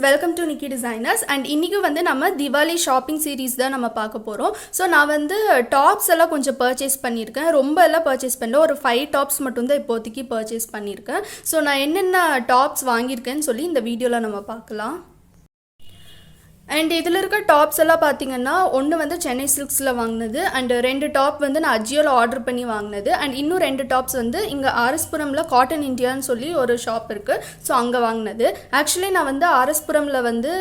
welcome to nikidesigners and இன்னைக்கு வந்து நம்ம diwali shopping series தான் நம்ம பார்க்க போறோம். So நான் வந்து டாப்ஸ் எல்லாம் கொஞ்சம் purchase பண்ணிருக்கேன். ரொம்ப எல்லாம் purchase பண்ணல. ஒரு 5 டாப்ஸ் மட்டும் தான் இப்போதைக்கு purchase பண்ணிருக்கேன். So நான் என்னென்ன டாப்ஸ் வாங்கியிருக்கேன்னு சொல்லி இந்த வீடியோல நம்ம பார்க்கலாம். அண்ட் இதில் இருக்க டாப்ஸ் எல்லாம் பார்த்தீங்கன்னா ஒன்று வந்து சென்னை சில்க்ஸில் வாங்கினது அண்ட் 2 டாப் வந்து நான் அஜியோவில் ஆர்டர் பண்ணி வாங்கினது அண்ட் இன்னும் 2 டாப்ஸ் வந்து இங்கே R.S.Puramல காட்டன் இந்தியான்னு சொல்லி ஒரு ஷாப் இருக்குது. ஸோ அங்கே வாங்கினது. ஆக்சுவலி நான் வந்து R.S.Puramல வந்து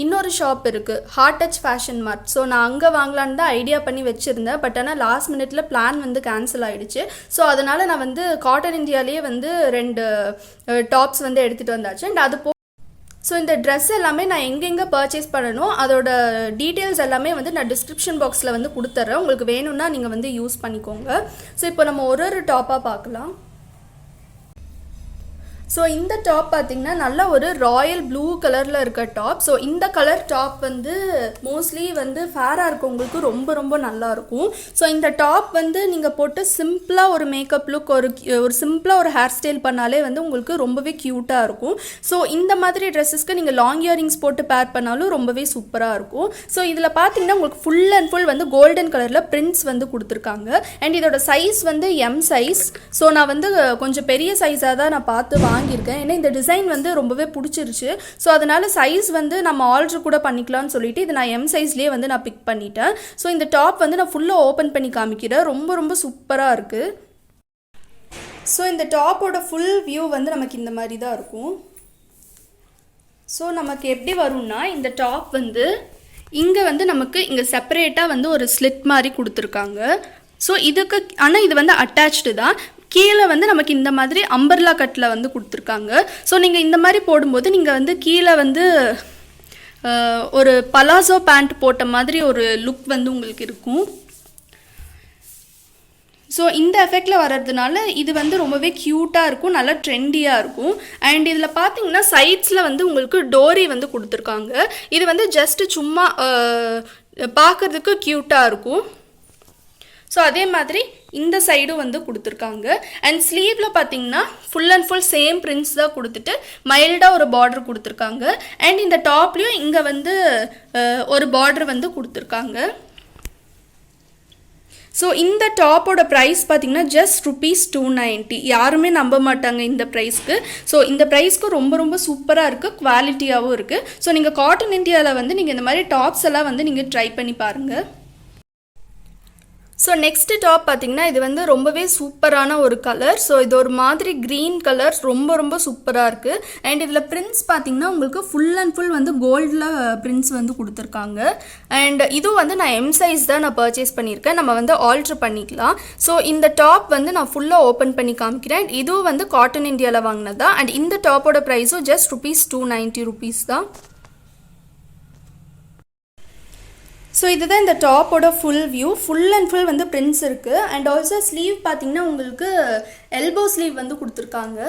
இன்னொரு ஷாப் இருக்குது, ஹார்ட் டச் ஃபேஷன் மார்ட். ஸோ நான் அங்கே வாங்கலான்னு தான் ஐடியா பண்ணி வச்சுருந்தேன். பட் ஆனால் லாஸ்ட் மினிட்ல பிளான் வந்து கேன்சல் ஆகிடுச்சு. ஸோ அதனால் நான் வந்து காட்டன் இந்தியாவிலேயே வந்து 2 டாப்ஸ் வந்து எடுத்துகிட்டு வந்தாச்சு. அண்ட் அது ஸோ இந்த ட்ரெஸ் எல்லாமே நான் எங்கெங்கே பர்ச்சேஸ் பண்ணணும் அதோட டீட்டெயில்ஸ் எல்லாமே வந்து நான் டிஸ்கிரிப்ஷன் பாக்ஸில் வந்து கொடுத்துட்றேன். உங்களுக்கு வேணும்னா நீங்கள் வந்து யூஸ் பண்ணிக்கோங்க. ஸோ இப்போ நம்ம ஒரு டாப்பாக பார்க்கலாம். ஸோ இந்த டாப் பார்த்திங்கன்னா நல்ல ஒரு ராயல் ப்ளூ கலரில் இருக்க டாப். ஸோ இந்த கலர் டாப் வந்து மோஸ்ட்லி வந்து ஃபேராக இருக்கவங்களுக்கு ரொம்ப ரொம்ப நல்லாயிருக்கும். ஸோ இந்த டாப் வந்து நீங்கள் போட்டு சிம்பிளாக ஒரு மேக்கப் லுக் ஒரு சிம்பிளாக ஒரு ஹேர் ஸ்டைல் பண்ணாலே வந்து உங்களுக்கு ரொம்பவே க்யூட்டாக இருக்கும். ஸோ இந்த மாதிரி ட்ரெஸ்ஸஸ்க்கு நீங்கள் லாங் இயரிங்ஸ் போட்டு பேர் பண்ணாலும் ரொம்பவே சூப்பராக இருக்கும். ஸோ இதில் பார்த்தீங்கன்னா உங்களுக்கு ஃபுல் அண்ட் ஃபுல் வந்து கோல்டன் கலரில் பிரிண்ட்ஸ் வந்து கொடுத்துருக்காங்க. அண்ட் இதோட சைஸ் வந்து M சைஸ். ஸோ நான் வந்து கொஞ்சம் பெரிய சைஸாக தான் நான் பார்த்து வாங்கியிருக்கேன். ஏன்னா இந்த டிசைன் வந்து ரொம்பவே பிடிச்சிருச்சு. ஸோ அதனால சைஸ் வந்து நம்ம ஆல்டர் கூட பண்ணிக்கலாம்னு சொல்லிட்டு இது நான் M சைஸ்லேயே வந்து நான் பிக் பண்ணிட்டேன். ஸோ இந்த டாப் வந்து நான் ஃபுல்லாக ஓப்பன் பண்ணி காமிக்கிறேன். ரொம்ப ரொம்ப சூப்பராக இருக்குது. ஸோ இந்த டாப்போட ஃபுல் வியூ வந்து நமக்கு இந்த மாதிரி தான் இருக்கும். ஸோ நமக்கு எப்படி வரும்னா இந்த டாப் வந்து இங்கே வந்து நமக்கு இங்கே செப்பரேட்டாக வந்து ஒரு ஸ்லிட் மாதிரி கொடுத்துருக்காங்க. ஸோ இதுக்கு ஆனால் இது வந்து அட்டாச்டு தான். கீழே வந்து நமக்கு இந்த மாதிரி அம்பர்லா கட்டில் வந்து கொடுத்துருக்காங்க. ஸோ நீங்கள் இந்த மாதிரி போடும்போது நீங்கள் வந்து கீழே வந்து ஒரு பலாசோ பேண்ட் போட்ட மாதிரி ஒரு லுக் வந்து உங்களுக்கு இருக்கும். ஸோ இந்த எஃபெக்டில் வர்றதுனால இது வந்து ரொம்பவே க்யூட்டாக இருக்கும், நல்லா ட்ரெண்டியாக இருக்கும். அண்ட் இதில் பார்த்தீங்கன்னா சைட்ஸில் வந்து உங்களுக்கு டோரி வந்து கொடுத்துருக்காங்க. இது வந்து ஜஸ்ட்டு சும்மா பார்க்குறதுக்கு க்யூட்டாக இருக்கும். ஸோ அதே மாதிரி இந்த சைடும் வந்து கொடுத்துருக்காங்க. அண்ட் ஸ்லீவில் பார்த்தீங்கன்னா full and full same prints தான் கொடுத்துட்டு மைல்டாக ஒரு பார்டர் கொடுத்துருக்காங்க. அண்ட் இந்த டாப்லேயும் இங்கே வந்து ஒரு பார்டர் வந்து கொடுத்துருக்காங்க. ஸோ இந்த டாப்போட ப்ரைஸ் பார்த்தீங்கன்னா ஜஸ்ட் ₹290. யாருமே நம்ப மாட்டாங்க இந்த ப்ரைஸ்க்கு. ஸோ இந்த ப்ரைஸ்க்கு ரொம்ப ரொம்ப சூப்பராக இருக்குது, குவாலிட்டியாகவும் இருக்குது. ஸோ நீங்கள் காட்டன் இந்தியாவில் வந்து நீங்கள் இந்த மாதிரி டாப்ஸ் எல்லாம் வந்து நீங்கள் ட்ரை பண்ணி பாருங்கள். ஸோ நெக்ஸ்ட்டு டாப் பார்த்திங்கன்னா இது வந்து ரொம்பவே சூப்பரான ஒரு கலர். ஸோ இது ஒரு மாதிரி க்ரீன் கலர், ரொம்ப ரொம்ப சூப்பராக இருக்குது. அண்ட் இதில் பிரிண்ட்ஸ் பார்த்திங்கன்னா உங்களுக்கு ஃபுல் அண்ட் ஃபுல் வந்து கோல்டில் பிரிண்ட்ஸ் வந்து கொடுத்துருக்காங்க. அண்ட் இதுவும் வந்து நான் M சைஸ் தான் நான் பர்ச்சேஸ் பண்ணியிருக்கேன். நம்ம வந்து ஆல்ட்ரு பண்ணிக்கலாம். ஸோ இந்த டாப் வந்து நான் ஃபுல்லாக ஓப்பன் பண்ணி காமிக்கிறேன். இதுவும் வந்து காட்டன் இந்தியாவில் வாங்கினதா. அண்ட் இந்த டாப்போட ப்ரைஸும் ஜஸ்ட் ₹290 தான். ஸோ இதுதான் இந்த டாப்போட full view. Full and full வந்து பிரிண்ட்ஸ் இருக்குது. அண்ட் ஆல்சோ ஸ்லீவ் பார்த்திங்கன்னா உங்களுக்கு எல்போ ஸ்லீவ் வந்து கொடுத்துருக்காங்க.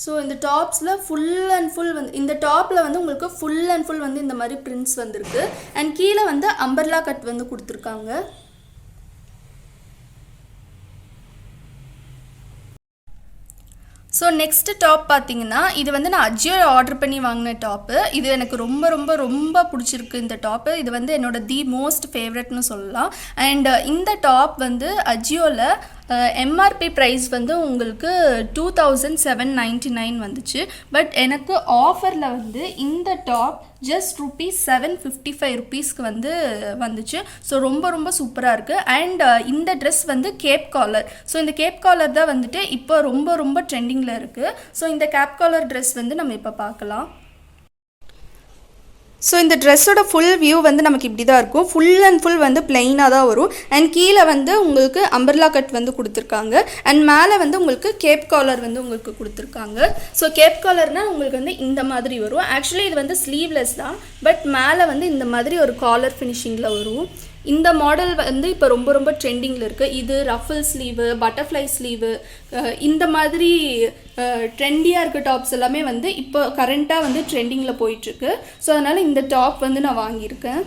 ஸோ இந்த டாப்ஸில் ஃபுல் அண்ட் ஃபுல் வந்து இந்த டாப்பில் வந்து உங்களுக்கு ஃபுல் அண்ட் ஃபுல் வந்து இந்த மாதிரி பிரிண்ட்ஸ் வந்துருக்கு. அண்ட் கீழே வந்து அம்பர்லா கட் வந்து கொடுத்துருக்காங்க. ஸோ நெக்ஸ்ட்டு டாப் பார்த்தீங்கன்னா இது வந்து நான் அஜியோ ஆர்டர் பண்ணி வாங்கின டாப்பு. இது எனக்கு ரொம்ப ரொம்ப ரொம்ப பிடிச்சிருக்கு இந்த டாப்பு. இது வந்து என்னோட தி மோஸ்ட் ஃபேவரட்னு சொல்லலாம். அண்ட் இந்த டாப் வந்து அஜியோவில் MRP ப்ரைஸ் வந்து உங்களுக்கு 2799 வந்துச்சு. பட் எனக்கு ஆஃபரில் வந்து இந்த டாப் ஜஸ்ட் ₹755 வந்து வந்துச்சு. ஸோ ரொம்ப ரொம்ப சூப்பராக இருக்குது. அண்ட் இந்த ட்ரெஸ் வந்து கேப் காலர். ஸோ இந்த கேப் காலர் தான் வந்துட்டு இப்போ ரொம்ப ரொம்ப ட்ரெண்டிங்கில் இருக்குது. ஸோ இந்த கேப் காலர் ட்ரெஸ் வந்து நம்ம இப்போ பார்க்கலாம். ஸோ இந்த ட்ரெஸ்ஸோட ஃபுல் வியூ வந்து நமக்கு இப்படி தான் இருக்கும். ஃபுல் அண்ட் ஃபுல் வந்து பிளெயினாக தான் வரும். அண்ட் கீழே வந்து உங்களுக்கு அம்பர்லா கட் வந்து கொடுத்துருக்காங்க. அண்ட் மேலே வந்து உங்களுக்கு கேப் காலர் வந்து உங்களுக்கு கொடுத்துருக்காங்க. ஸோ கேப் காலர்னால் உங்களுக்கு வந்து இந்த மாதிரி வரும். ஆக்சுவலி இது வந்து ஸ்லீவ்லெஸ் தான். பட் மேலே வந்து இந்த மாதிரி ஒரு காலர் ஃபினிஷிங்கில் வரும். இந்த மாடல் வந்து இப்போ ரொம்ப ரொம்ப ட்ரெண்டிங்கில் இருக்குது. இது ரஃபிள் ஸ்லீவு, பட்டர்ஃப்ளை ஸ்லீவு, இந்த மாதிரி ட்ரெண்டியாக இருக்க டாப்ஸ் எல்லாமே வந்து இப்போ கரண்ட்டாக வந்து ட்ரெண்டிங்கில் போயிட்டுருக்கு. ஸோ அதனால் இந்த டாப் வந்து நான் வாங்கியிருக்கேன்.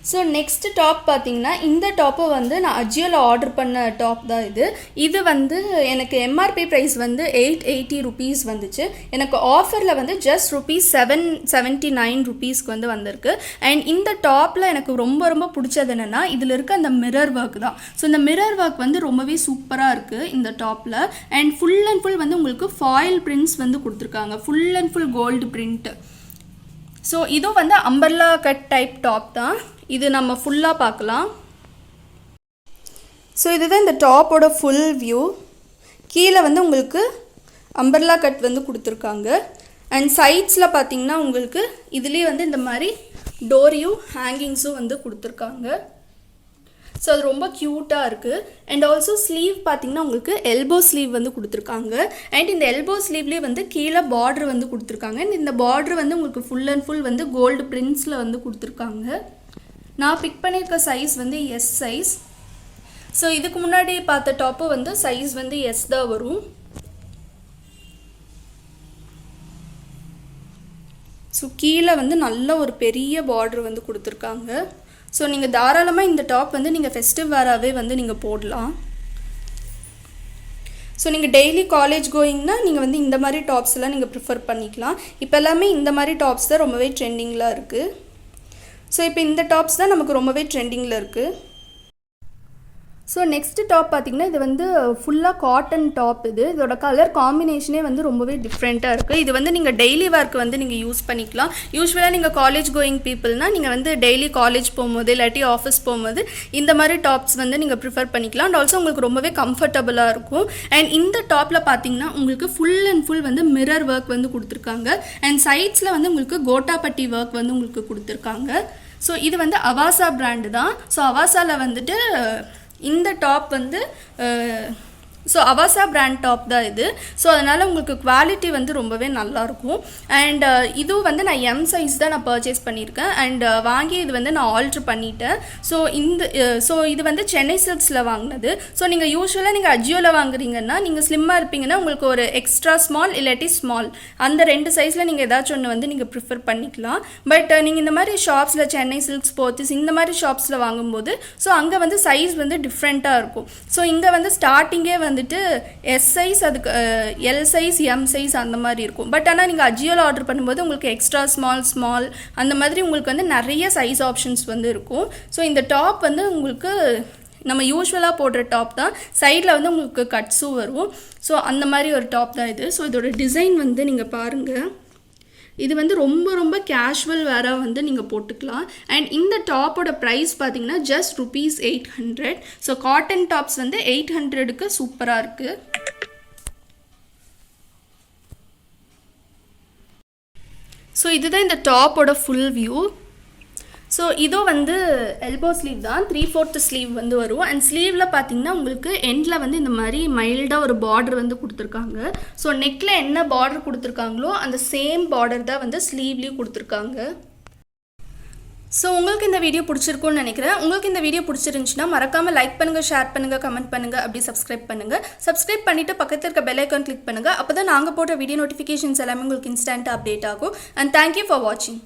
ஸோ நெக்ஸ்ட் டாப் பார்த்தீங்கன்னா இந்த டாப்பை வந்து நான் அஜியோவில் ஆர்டர் பண்ண டாப் தான் இது வந்து எனக்கு எம்ஆர்பி ப்ரைஸ் வந்து 880 ருபீஸ் வந்துச்சு. எனக்கு ஆஃபரில் வந்து ஜஸ்ட் ₹779 வந்து வந்திருக்கு. அண்ட் இந்த டாப்பில் எனக்கு ரொம்ப ரொம்ப பிடிச்சது என்னென்னா இதில் இருக்க அந்த மிரர் ஒர்க் தான். ஸோ இந்த மிரர் ஒர்க் வந்து ரொம்பவே சூப்பராக இருக்குது இந்த டாப்பில். அண்ட் ஃபுல் அண்ட் ஃபுல் வந்து உங்களுக்கு ஃபாயில் பிரிண்ட்ஸ் வந்து கொடுத்துருக்காங்க, full and full gold print. So இதுவும் வந்து அம்பர்லா கட் டைப் டாப் தான். இது நம்ம ஃபுல்லாக பார்க்கலாம். ஸோ இதுதான் இந்த டாப்போட ஃபுல் வியூ. கீழே வந்து உங்களுக்கு அம்பர்லா கட் வந்து கொடுத்துருக்காங்க. அண்ட் சைட்ஸில் பார்த்தீங்கன்னா உங்களுக்கு இதுலேயே வந்து இந்த மாதிரி டோரியும் ஹேங்கிங்ஸும் வந்து கொடுத்துருக்காங்க. ஸோ அது ரொம்ப க்யூட்டாக இருக்குது. அண்ட் ஆல்சோ ஸ்லீவ் பார்த்திங்கன்னா உங்களுக்கு எல்போ ஸ்லீவ் வந்து கொடுத்துருக்காங்க. அண்ட் இந்த எல்போ ஸ்லீவ்லேயே வந்து கீழே பார்டர் வந்து கொடுத்துருக்காங்க. அண்ட் இந்த பார்டர் வந்து உங்களுக்கு ஃபுல் அண்ட் ஃபுல் வந்து கோல்டு பிரிண்ட்ஸில் வந்து கொடுத்துருக்காங்க. நான் பிக் பண்ணியிருக்க சைஸ் வந்து எஸ் சைஸ். ஸோ இதுக்கு முன்னாடி பார்த்த டாப்பு வந்து சைஸ் வந்து எஸ் தான் வரும். ஸோ கீழே வந்து நல்ல ஒரு பெரிய பார்டர் வந்து கொடுத்துருக்காங்க. ஸோ நீங்கள் தாராளமாக இந்த டாப் வந்து நீங்கள் ஃபெஸ்டிவ் வேராகவே வந்து நீங்கள் போடலாம். ஸோ நீங்கள் டெய்லி காலேஜ் கோயிங்னா நீங்கள் வந்து இந்த மாதிரி டாப்ஸ்லாம் நீங்கள் ப்ரிஃபர் பண்ணிக்கலாம். இப்போ எல்லாமே இந்த மாதிரி டாப்ஸ் தான் ரொம்பவே ட்ரெண்டிங்கில் இருக்குது. ஸோ இப்போ இந்த டாப்ஸ் தான் நமக்கு ரொம்பவே ட்ரெண்டிங்கில் இருக்குது. ஸோ நெக்ஸ்ட் டாப் பார்த்திங்கன்னா இது வந்து ஃபுல்லாக காட்டன் டாப். இதோட கலர் காம்பினேஷனே வந்து ரொம்பவே டிஃப்ரெண்ட்டாக இருக்குது. இது வந்து நீங்கள் டெய்லி ஒர்க்கு வந்து நீங்கள் யூஸ் பண்ணிக்கலாம். யூஸ்வலாக நீங்கள் காலேஜ் கோயிங் பீப்புள்னால் நீங்கள் வந்து டெய்லி காலேஜ் போகும்போது இல்லாட்டி ஆஃபீஸ் போகும்போது இந்த மாதிரி டாப்ஸ் வந்து நீங்கள் ப்ரிஃபர் பண்ணிக்கலாம். அண்ட் ஆல்சோ உங்களுக்கு ரொம்பவே கம்ஃபர்டபுளாக இருக்கும். அண்ட் இந்த டாப்பில் பார்த்தீங்கன்னா உங்களுக்கு ஃபுல் அண்ட் ஃபுல் வந்து மிரர் ஒர்க் வந்து கொடுத்துருக்காங்க. அண்ட் சைட்ஸில் வந்து உங்களுக்கு கோட்டாப்பட்டி ஒர்க் வந்து உங்களுக்கு கொடுத்துருக்காங்க. ஸோ இது வந்து அவாசா பிராண்டு தான். ஸோ அவாசாவில் வந்துட்டு இந்த டாப் வந்து ஸோ அவாசா பிராண்ட் டாப் தான் இது. ஸோ அதனால் உங்களுக்கு குவாலிட்டி வந்து ரொம்பவே நல்லாயிருக்கும். அண்ட் இதுவும் வந்து நான் எம் சைஸ் தான் நான் பர்ச்சேஸ் பண்ணியிருக்கேன். அண்ட் வாங்கி இது வந்து நான் ஆல்ட்ரு பண்ணிட்டேன். ஸோ இது வந்து சென்னை சில்க்ஸில் வாங்கினது. ஸோ நீங்கள் யூஸ்வலாக நீங்கள் அஜியோவில் வாங்குறீங்கன்னா நீங்கள் ஸ்லிம்மாக இருப்பீங்கன்னா உங்களுக்கு ஒரு எக்ஸ்ட்ரா ஸ்மால் இல்லாட்டி ஸ்மால் அந்த 2 சைஸில் நீங்கள் ஏதாச்சும் ஒன்று வந்து நீங்கள் ப்ரிஃபர் பண்ணிக்கலாம். பட் நீங்கள் இந்த மாதிரி ஷாப்ஸில் சென்னை சில்க்ஸ் போத்திஸ் இந்த மாதிரி ஷாப்ஸில் வாங்கும்போது ஸோ அங்கே வந்து சைஸ் வந்து டிஃப்ரெண்ட்டாக இருக்கும். ஸோ இங்கே வந்து ஸ்டார்டிங்கே வந்துட்டு எஸ் சைஸ், அதுக்கு எல் சைஸ், எம் சைஸ் அந்த மாதிரி இருக்கும். பட் ஆனால் நீங்கள் அஜியோவில் ஆர்டர் பண்ணும்போது உங்களுக்கு எக்ஸ்ட்ரா ஸ்மால் அந்த மாதிரி உங்களுக்கு வந்து நிறைய சைஸ் ஆப்ஷன்ஸ் வந்து இருக்கும். ஸோ இந்த டாப் வந்து உங்களுக்கு நம்ம யூஸ்வலாக போடுற டாப் தான். சைடில் வந்து உங்களுக்கு கட்ஸும் வரும். ஸோ அந்த மாதிரி ஒரு டாப் தான் இது. ஸோ இதோட டிசைன் வந்து நீங்கள் பாருங்கள். இது வந்து ரொம்ப ரொம்ப கேஷுவல் வேராக வந்து நீங்கள் போட்டுக்கலாம். அண்ட் இந்த டாப்போட ப்ரைஸ் பார்த்தீங்கன்னா ஜஸ்ட் ₹800. ஸோ காட்டன் டாப்ஸ் வந்து 800க்கு சூப்பராக இருக்குது. ஸோ இதுதான் இந்த டாப்போட ஃபுல் வியூ. ஸோ இதுவும் வந்து எல்போ ஸ்லீவ் தான், 3/4 ஸ்லீவ் வந்து வரும். அண்ட் ஸ்லீவில் பார்த்தீங்கன்னா உங்களுக்கு எண்டில் வந்து இந்த மாதிரி மைல்டாக ஒரு பார்டர் வந்து கொடுத்துருக்காங்க. ஸோ நெக்கில் என்ன பார்டர் கொடுத்துருக்காங்களோ அந்த சேம் பார்டர் தான் வந்து ஸ்லீவ்லேயும் கொடுத்துருக்காங்க. ஸோ உங்களுக்கு இந்த வீடியோ பிடிச்சிருக்கும்னு நினைக்கிறேன். உங்களுக்கு இந்த வீடியோ பிடிச்சிருந்துச்சுன்னா மறக்காமல் லைக் பண்ணுங்கள், ஷேர் பண்ணுங்கள், கமெண்ட் பண்ணுங்கள், அப்படி சப்ஸ்கிரைப் பண்ணுங்கள். சப்ஸ்கிரைப் பண்ணிவிட்டு பக்கத்தில் இருக்க பெல் ஐக்கான் கிளிக் பண்ணுங்கள். அப்போ தான் நாங்கள் போடுற வீடியோ நோட்டிஃபிகேஷன்ஸ் எல்லாமே உங்களுக்கு இன்ஸ்டன்ட்டாக அப்டேட் ஆகும். அண்ட் தேங்க்யூ ஃபார் வாட்சிங்.